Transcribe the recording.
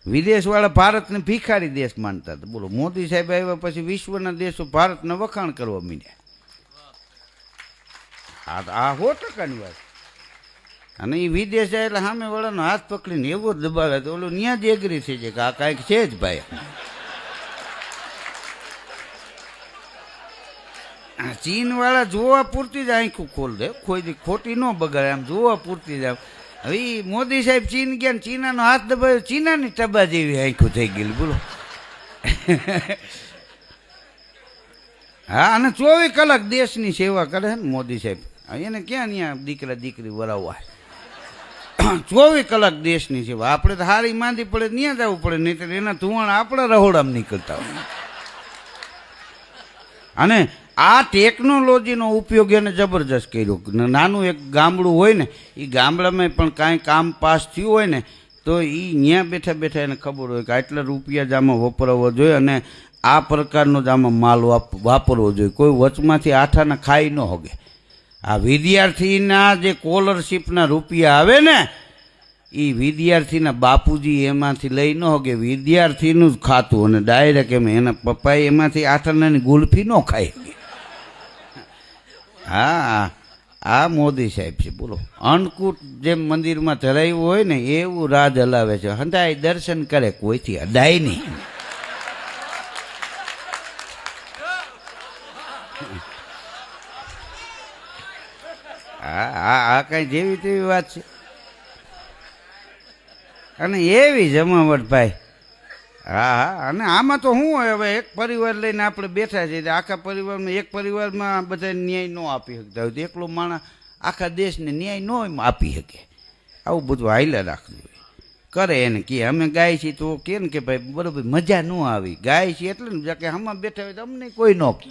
વિદેશવાળા ભારતને ભિખારી દેશ માનતા હતા. બોલો, મોદી સાહેબ આવ્યા પછી વિશ્વના દેશો ભારતના વખાણ કરવા માંડ્યા. આ 100%ની વાત. અને એ વિદેશ જાય એટલે સામે વાળાનો હાથ પકડીને એવો જ દબાવે તો ઓલું ત્યાં જ એગ્રી થઈ જાય કે આ કાંઈક છે જ ભાઈ. ચીન વાળા જોવા પૂરતી જ આંખું ખોલ દે, કોઈ ખોટી ન બગાડે, આમ જોવા પૂરતી જ. હવે મોદી સાહેબ ચીન ગયા ને ચીનાનો હાથ દબાવ્યો, ચીનાની ટબા જેવી આંખું થઈ ગયેલી. બોલો. હા, અને 24 કલાક દેશની સેવા કરે છે ને મોદી સાહેબ. એને ક્યાં ત્યાં દીકરા દીકરી વરાવવા. 24 કલાક દેશની સેવા. આપણે તો હારી માંદી પડે ત્યાં જવું પડે, નહીં તો એના ધુવાણ આપણા રહોડામાં નીકળતા હોય. અને આ ટેકનોલોજીનો ઉપયોગ એને જબરજસ્ત કર્યો. નાનું એક ગામડું હોય ને, એ ગામડામાં પણ કાંઈ કામ પાસ થયું હોય ને તો એ ત્યાં બેઠા બેઠા એને ખબર હોય કે આટલા રૂપિયા જ આમાં વપરાવવા જોઈએ અને આ પ્રકારનો જ આમાં માલ વાપરવો જોઈએ. કોઈ વચમાંથી આઠાના ખાઈ ન હોગે. આ વિદ્યાર્થીના જે સ્કોલરશીપના રૂપિયા આવે ને, એ વિદ્યાર્થીના બાપુજી એમાંથી લઈ ન હોગે, વિદ્યાર્થીનું જ ખાતું અને ડાયરેક્ટ એમ એના પપ્પાએ એમાંથી આઠાનાની ગુલ્ફી ન ખાઈ. હા, આ મોદી સાહેબ છે. બોલો, અન્નકૂટ જેમ મંદિરમાં ધરાયું હોય ને એવું રાજ હલાવે છે. હંધાય દર્શન કરે, કોઈથી અડાય નહીં. આ કઈ જેવી તેવી વાત છે. અને એવી જમાવટ ભાઈ. હા, અને આમાં તો શું હોય, હવે એક પરિવાર લઈને આપણે બેઠા છીએ, આખા પરિવારમાં એક પરિવારમાં બધા ન્યાય ન આપી શકતા હોય તો એકલો માણસ આખા દેશને ન્યાય ન આપી શકે. આવું બધું હાઈલા રાખવું જોઈએ. કરે એને કે અમે ગાય છીએ તો કે ને કે ભાઈ બરોબર મજા ન આવી, ગાય છીએ એટલે ને કે આમાં બેઠા હોય તો અમને કોઈ ન કહે.